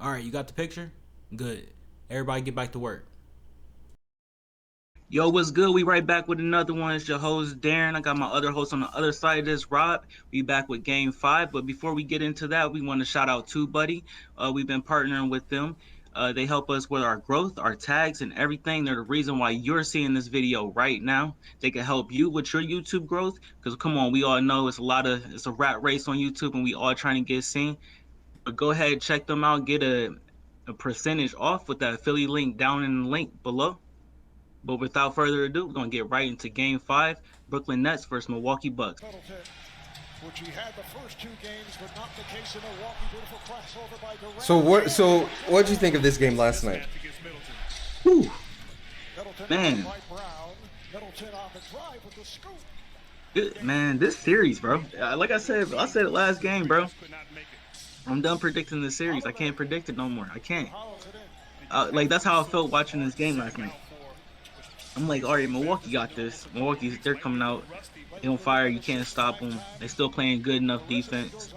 All right, you got the picture? Good. Everybody get back to work. Yo, what's good? We right back with another one. It's your host Darren. I got my other host on the other side of this, Rob. We back with Game 5. But before we get into that, we want to shout out TubeBuddy. We've been partnering with them. They help us with our growth, our tags, and everything. They're the reason why you're seeing this video right now. They can help you with your YouTube growth. Because come on, we all know it's a rat race on YouTube, and we all trying to get seen. But go ahead, check them out. Get a percentage off with that affiliate link down in the link below. But without further ado, we're gonna get right into Game 5. Brooklyn Nets versus Milwaukee Bucks. Which he had the first two games, but not the case in Milwaukee. Beautiful crossover by Durant. So what did you think of this game last night? Whew. Middleton Man. by Brown. Middleton on the drive with the scoop. Man, this series, bro. Like I said it last game, bro. I'm done predicting this series. I can't predict it no more. I can't. Like that's how I felt watching this game last night. I'm like, all right, Milwaukee got this. They're coming out. They on fire. You can't stop them. They still playing good enough defense.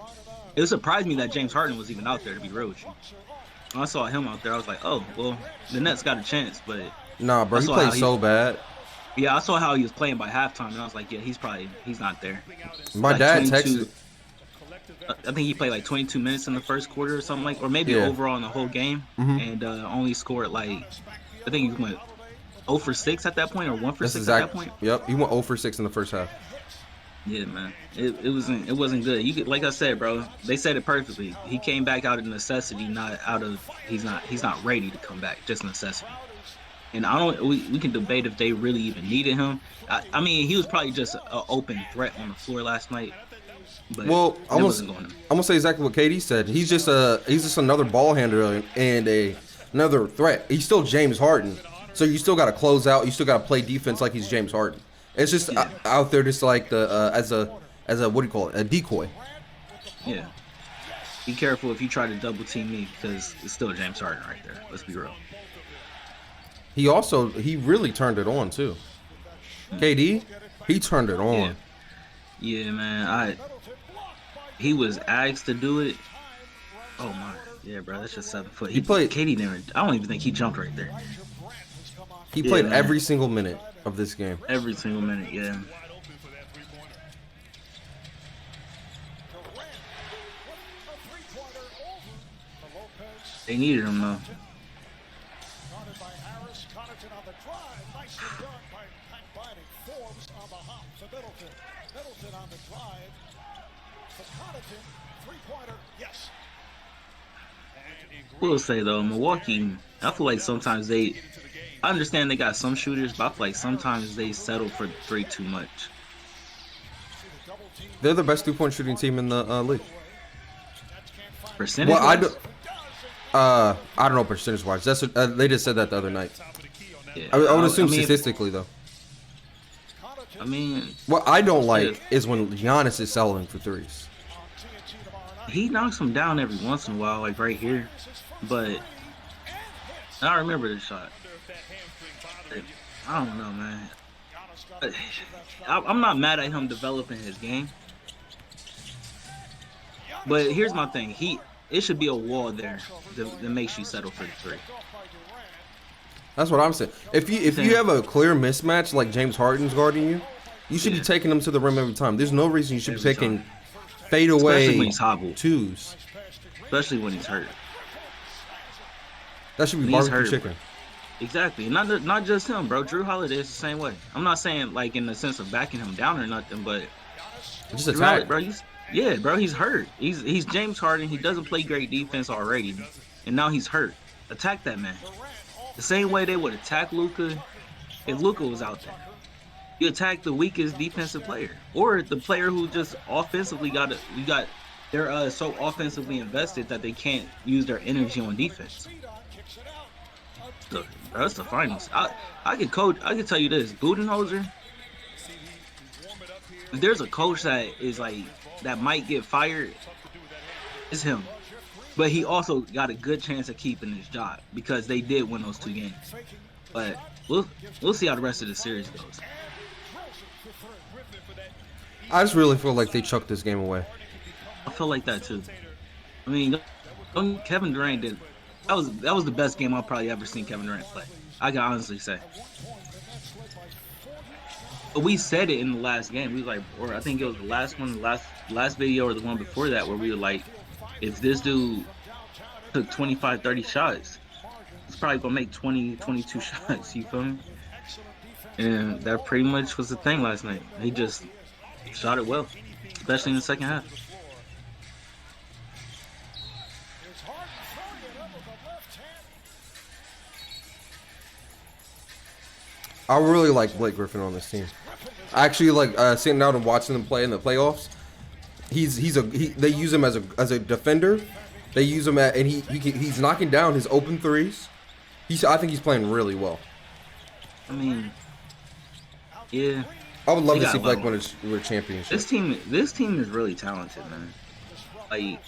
It surprised me that James Harden was even out there, to be real with you. When I saw him out there, I was like, oh, well, the Nets got a chance, but Nah, bro, he played so bad. yeah, I saw how he was playing by halftime, and I was like, yeah, he's not there. My Like dad 22 texted. I think he played like 22 minutes in the first quarter or something or maybe Yeah. overall in the whole game, and only scored like, I think he went 0 for 6 at that point, or 1 for That's 6 at that exact. point. Yep, he went 0 for 6 in the first half. Yeah, man, it wasn't good. Like I said, bro, they said it perfectly. He came back out of necessity, not out of he's not ready to come back, just necessity. And we can debate if they really even needed him. I mean, he was probably just an open threat on the floor last night. But Well, it wasn't going to. I'm gonna say exactly what KD said. He's just another ball handler and another threat. He's still James Harden, so you still got to close out. You still got to play defense like he's James Harden. It's just out there, just like the as a what do you call it, a decoy. Yeah. Be careful if you try to double team me, because it's still James Harden right there. Let's be real. He really turned it on too. KD, he turned it on. Yeah, man. He was asked to do it. Oh my, yeah, bro. That's just 7 foot. He played. KD never. I don't even think he jumped right there. He played man. every single minute of this game. Every single minute, yeah. They needed him though. Middleton on the drive. Connaughton, three-pointer, yes. We'll say though, Milwaukee. I feel like sometimes I understand they got some shooters, but I feel like sometimes they settle for three too much. They're the best 2-point shooting team in the league. Percentage. Well, I don't know percentage wise. That's they just said that the other night. Yeah, I would assume I mean, statistically though. I mean, What I don't like is when Giannis is settling for threes. he knocks them down every once in a while, like right here. But I remember the shot. I don't know, man. I'm not mad at him developing his game. But here's my thing. It should be a wall there that makes you settle for the three. That's what I'm saying. If you have a clear mismatch like James Harden's guarding you, you should be taking them to the rim every time. There's no reason you should be taking fadeaway Especially when he's hobbled. twos. Especially when he's hurt. That should be When he's barbecue hurt. chicken. Exactly. Not just him, bro. Drew Holiday is the same way. I'm not saying like in the sense of backing him down or nothing, but Just Drew attack. Holiday, bro. Yeah, bro. He's hurt. He's James Harden. He doesn't play great defense already, and now he's hurt. Attack that man. The same way they would attack Luka if Luka was out there. You attack the weakest defensive player, or the player who just offensively they're so offensively invested that they can't use their energy on defense. Look, bro, that's the finals. I can tell you this, Budenholzer. If there's a coach that might get fired, it's him. But he also got a good chance of keeping his job because they did win those 2 games. But we'll see how the rest of the series goes. I just really feel like they chucked this game away. I feel like that too. I mean, Kevin Durant That was the best game I've probably ever seen Kevin Durant play. I can honestly say. But we said it in the last game. We were like, or I think it was the last one, the last video or the one before that, where we were like, if this dude took 25, 30 shots, he's probably gonna make 20, 22 shots. You feel me? And that pretty much was the thing last night. He just shot it well, especially in the second half. I really like Blake Griffin on this team. I actually like sitting down and watching them play in the playoffs. They use him as a defender. They use him and he's knocking down his open threes. I think he's playing really well. I mean, yeah. I would love to see Blake win a championship. This team is really talented, man. Like,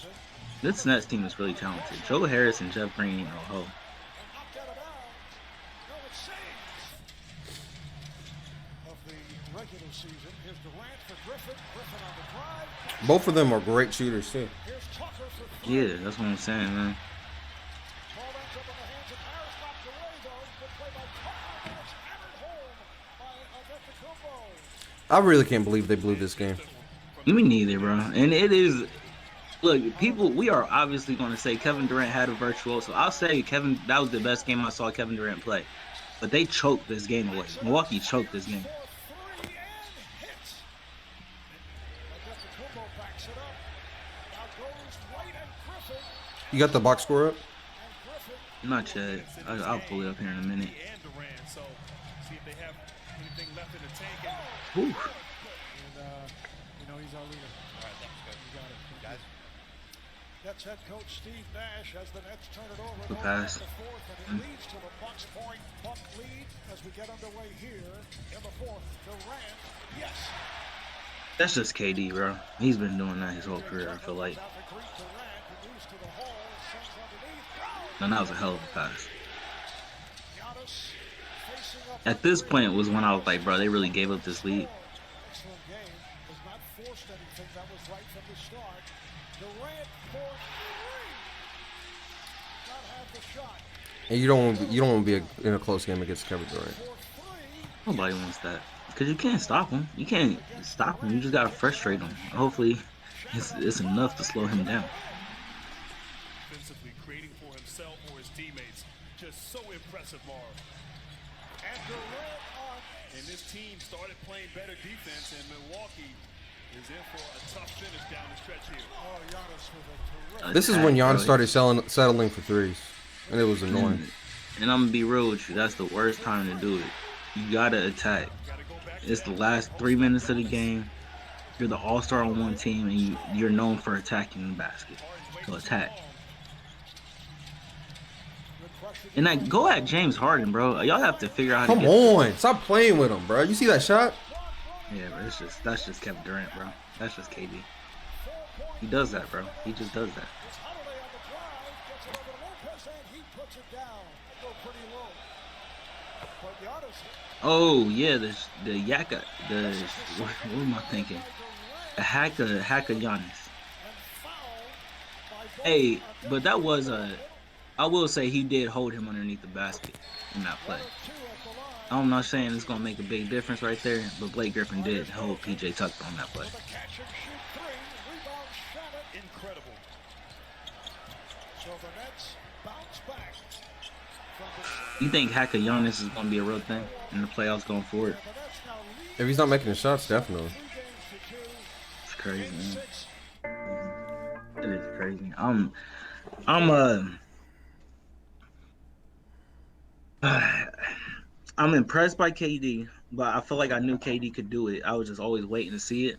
this Nets team is really talented. Joe Harris and Jeff Green, oh. Both of them are great shooters too. Yeah, that's what I'm saying, man. I really can't believe they blew this game. Me neither, bro. And it is. Look, we are obviously going to say Kevin Durant had a virtuoso. I'll say that was the best game I saw Kevin Durant play. But they choked this game away. Milwaukee choked this game. You got the box score up? Not yet. I'll pull it up here in a minute. Whew. That's head coach Steve Nash as the Nets turn it over. Good pass. The fourth, and it leads to the Bucks point. Buck lead as we get underway here in the fourth. Durant, yes. That's just KD, bro. He's been doing that his whole career, I feel like. And that was a hell of a pass. At this point was when I was like, bro, they really gave up this lead. Excellent game. Was not forced anything. That was right from the start. Durant for three. Not half the shot. And you don't want to be in a close game against Kevin Durant. Nobody wants that. Because you can't stop him. You can't stop him. You just got to frustrate him. Hopefully, it's enough to slow him down. Defensively creating for himself or his teammates. Just so impressive, Marv. And this team started playing better defense, and Milwaukee is in for a tough finish down the stretch here. This is when Giannis started settling for threes, and it was annoying. And I'm going to be real with you. That's the worst time to do it. You got to attack. It's the last 3 minutes of the game. You're the all-star on one team, and you're known for attacking the basket. So attack. And go at James Harden, bro. Y'all have to figure out how to Come on. Stop playing with him, bro. You see that shot? Yeah, but that's just Kevin Durant, bro. That's just KD. He does that, bro. He just does that. Oh yeah, the Yaka, what am I thinking? The Haka Giannis. Hey, but that was I will say he did hold him underneath the basket in that play. I'm not saying it's gonna make a big difference right there, but Blake Griffin did hold PJ Tucker on that play. Incredible. You think Haka Giannis is gonna be a real thing in the playoffs going forward? If he's not making the shots, definitely. It's crazy, man. It is crazy. I'm impressed by KD, but I feel like I knew KD could do it. I was just always waiting to see it.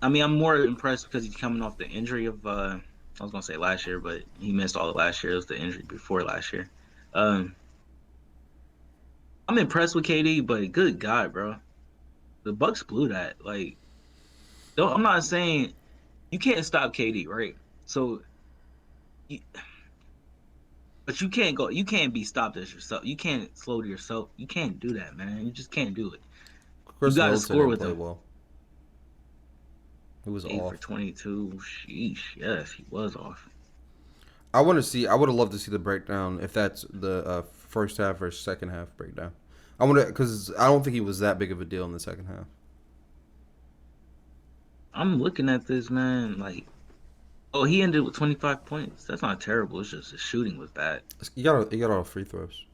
I mean, I'm more impressed because he's coming off the injury of I was gonna say last year, but he missed all the last year. It was the injury before last year. I'm impressed with KD, but good God, bro, the Bucks blew that. Like, I'm not saying you can't stop KD, right? So, but you can't be stopped as yourself. You can't slow to yourself. You can't do that, man. You just can't do it. Chris You got to Middleton score didn't with play him. well. He was 8 off. for 22. Sheesh. Yes, he was off. I want to see. I would have loved to see the breakdown if that's the first half or second half breakdown. I want to because I don't think he was that big of a deal in the second half. I'm looking at this, man. Like, oh, he ended with 25 points. That's not terrible. It's just the shooting was bad. You got all free throws.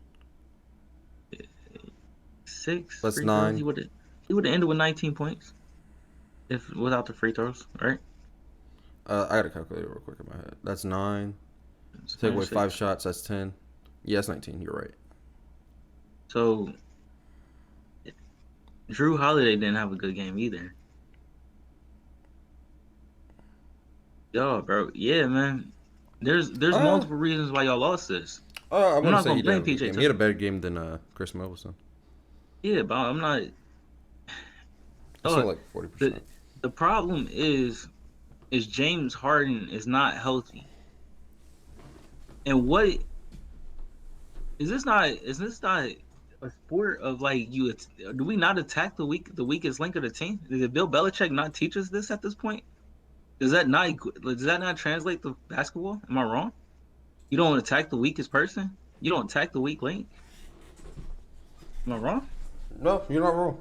6 That's free 9. throws. He would have ended with 19 points if without the free throws, right? I got to calculate it real quick in my head. That's 9. It's Take away 26. 5 shots. That's 10. Yeah, that's 19. You're right. So Drew Holiday didn't have a good game either. Yo, bro. Yeah, man. There's multiple reasons why y'all lost this. I I'm wouldn't not say gonna he blame did have a good PJ game. Tucker. He had a better game than Chris Middleton. Yeah, but I'm not. It's Oh, only like 40%. the problem is James Harden is not healthy. And what is this not a sport of like do we not attack the weakest link of the team? Did Bill Belichick not teach us this at this point? Does that not translate to basketball? Am I wrong? You don't attack the weakest person? You don't attack the weak link? Am I wrong? No, you're not wrong.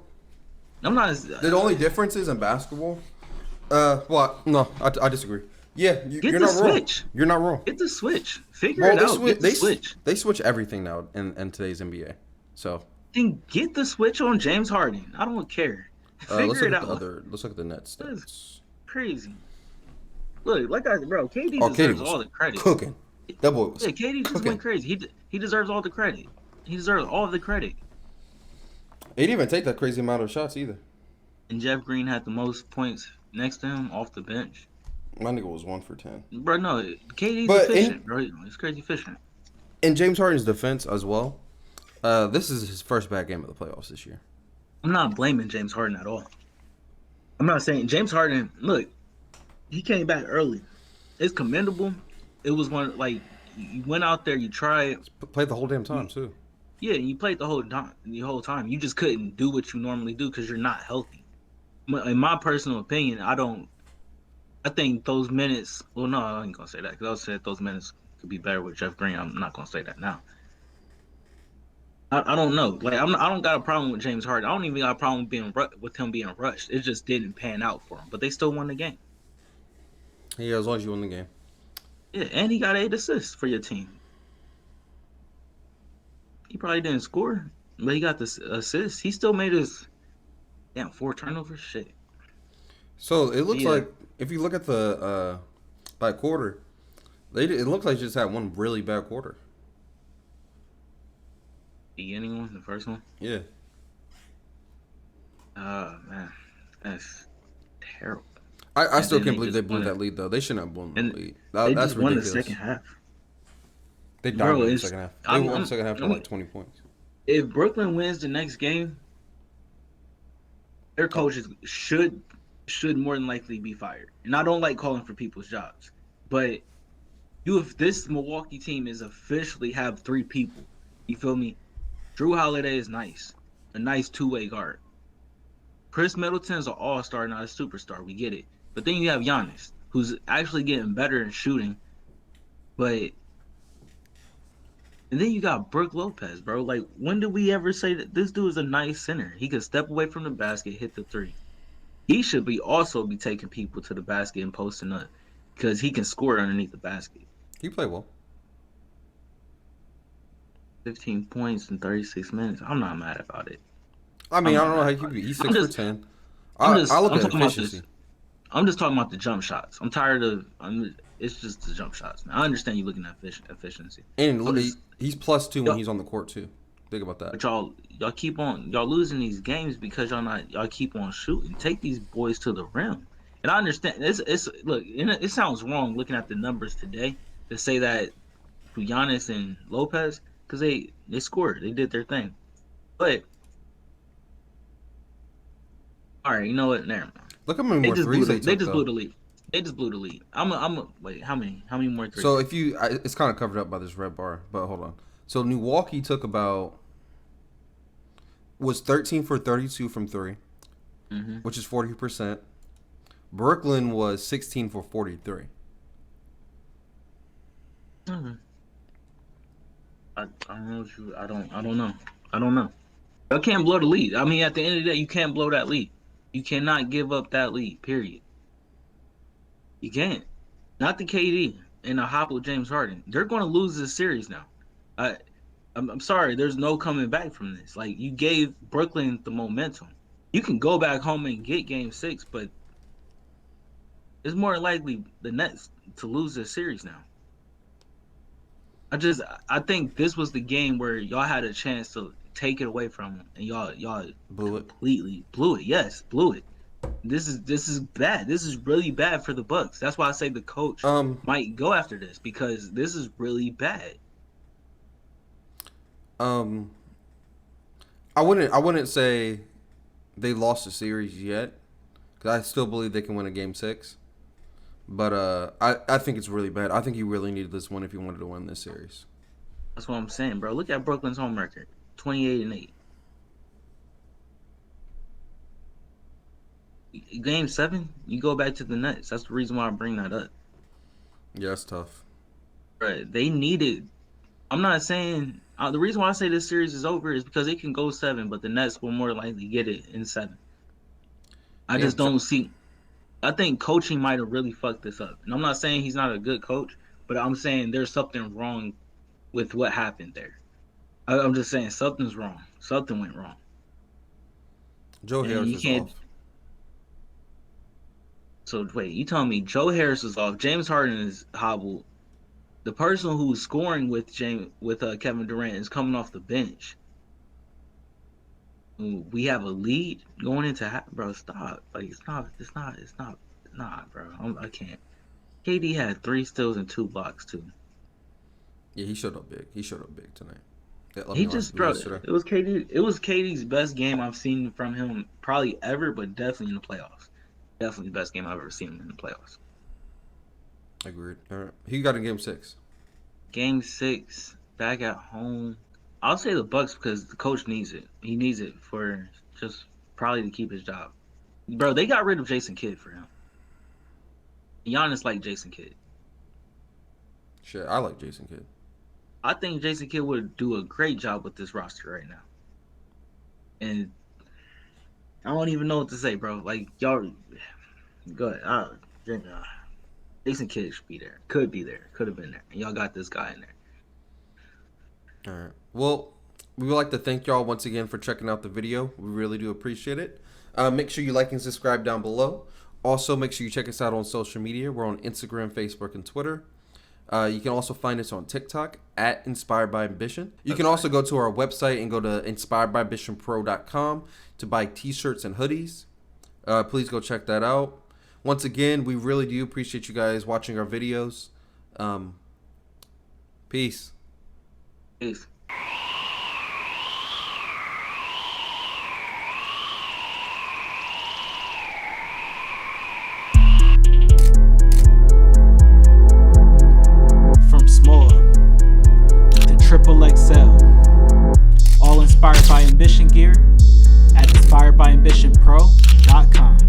I'm not. The only difference is in basketball. Well, no, I disagree. Yeah, you're the not switch. wrong. You're not wrong. Get the switch. Figure Well, it out. Get the switch. They switch everything now in today's NBA. So Then get the switch on James Harden. I don't care. let's Figure look it at out. let's look at the Nets That is stats. crazy. Look, bro, KD Oh, deserves KD all was the credit. cooking. That boy was Yeah, KD just cooking. went crazy. He deserves all the credit. He deserves all of the credit. He didn't even take that crazy amount of shots either. And Jeff Green had the most points next to him off the bench. My nigga was 1 for 10. Bro, no, KD's But efficient, bro. He's crazy efficient. In James Harden's defense as well, this is his first bad game of the playoffs this year. I'm not blaming James Harden at all. I'm not saying James Harden. Look, he came back early. It's commendable. It was one like you went out there, you tried. Played the whole damn time too. Yeah, you played the whole time. You just couldn't do what you normally do because you're not healthy. In my personal opinion, I think those minutes. Well, no, I ain't gonna say that because I said those minutes could be better with Jeff Green. I'm not gonna say that now. I don't know. Like I don't got a problem with James Harden. I don't even got a problem with him being rushed. It just didn't pan out for him. But they still won the game. Yeah, as long as you win the game. Yeah, and he got 8 assists for your team. He probably didn't score, but he got the assists. He still made his 4 turnovers. Shit. So it looks Yeah. like if you look at the by quarter, it looks like they just had one really bad quarter. Beginning one, the first one. Yeah. Oh man, that's terrible. I And still then can't they believe they just blew won that it. lead though. They shouldn't have blown the And lead. They That's just won the ridiculous. second half. They Bro, dominated the it's- second half. They I'm- won the I'm- second half by I'm- like 20 points. If Brooklyn wins the next game, their coaches should more than likely be fired. And I don't like calling for people's jobs, but if this Milwaukee team is officially have 3 people, you feel me? Drew Holiday is nice, a nice 2-way guard. Chris Middleton's an all-star, not a superstar. We get it. But then you have Giannis, who's actually getting better in shooting. And then you got Brook Lopez, bro. Like, when did we ever say that this dude is a nice center? He could step away from the basket, hit the 3. He should also be taking people to the basket and posting up because he can score underneath the basket. He played well. 15 points in 36 minutes. I'm not mad about it. I mean, I'm I don't know not how mad he's about 6 it. for 10. I'm I just look at talking about efficiency. this. I'm just talking about the jump shots. I'm tired of. It's just the jump shots, man. I understand you looking at efficiency, And I'm look, just- he's +2 when Yo- he's on the court too. Think about that. but y'all losing these games because y'all keep on shooting. Take these boys to the rim, and I understand. It sounds wrong looking at the numbers today to say that for Giannis and Lopez because they scored, they did their thing, but all right, you know what? Never mind. Look how many They more just threes blew the, they they took. just though. blew the lead. They just blew the lead. Wait. How many more threes? So if you, it's kind of covered up by this red bar, but hold on. So Milwaukee took was 13 for 32 from 3, which is 40%. Brooklyn was 16 for 43. Mhm. I don't know what you. I don't know. I don't know. You can't blow the lead. I mean, at the end of the day, you can't blow that lead. You cannot give up that lead. Period. You can't. Not the KD and a hop with James Harden. They're going to lose this series now. I, I'm sorry. There's no coming back from this. Like, you gave Brooklyn the momentum. You can go back home and get Game 6, but it's more likely the Nets to lose this series now. I think this was the game where y'all had a chance to take it away from them, and y'all Blew it. completely blew it. Yes, blew it. This is bad. This is really bad for the Bucks. That's why I say the coach might go after this, because this is really bad. I wouldn't say they lost the series yet, because I still believe they can win a Game 6. But I think it's really bad. I think you really needed this one if you wanted to win this series. That's what I'm saying, bro. Look at Brooklyn's home record, 28-8. Game 7, you go back to the Nets. That's the reason why I bring that up. Yeah, that's tough. Right. They needed. I'm not saying the reason why I say this series is over is because it can go 7, but the Nets will more likely get it in 7. I just don't see. I think coaching might have really fucked this up. And I'm not saying he's not a good coach, but I'm saying there's something wrong with what happened there. I'm just saying something's wrong. Something went wrong. Joe Harris is off. So wait, you telling me Joe Harris is off? James Harden is hobbled. The person who's scoring with Kevin Durant is coming off the bench. We have a lead going into bro. Stop! Like it's not. Nah, bro. I can't. KD had 3 steals and 2 blocks too. Yeah, he showed up big. He showed up big tonight. He just, bro. It was KD. It was KD's best game I've seen from him probably ever, but definitely in the playoffs. Definitely the best game I've ever seen him in the playoffs. Agreed. All right. He got in Game 6. Game 6, back at home. I'll say the Bucks because the coach needs it. He needs it for just probably to keep his job. Bro, they got rid of Jason Kidd for him. Giannis liked Jason Kidd. Shit, I like Jason Kidd. I think Jason Kidd would do a great job with this roster right now. And I don't even know what to say, bro. Like, y'all, go ahead. Jason Kidd should be there. Could be there. Could have been there. And y'all got this guy in there. All right. Well, we would like to thank y'all once again for checking out the video. We really do appreciate it. Make sure you like and subscribe down below. Also, make sure you check us out on social media. We're on Instagram, Facebook, and Twitter. You can also find us on TikTok at Inspired by Ambition. You can also go to our website and go to inspiredbyambitionpro.com to buy t-shirts and hoodies. Please go check that out. Once again, we really do appreciate you guys watching our videos. Peace. Peace. From small to triple XL, all inspired by ambition gear at inspiredbyambitionpro.com.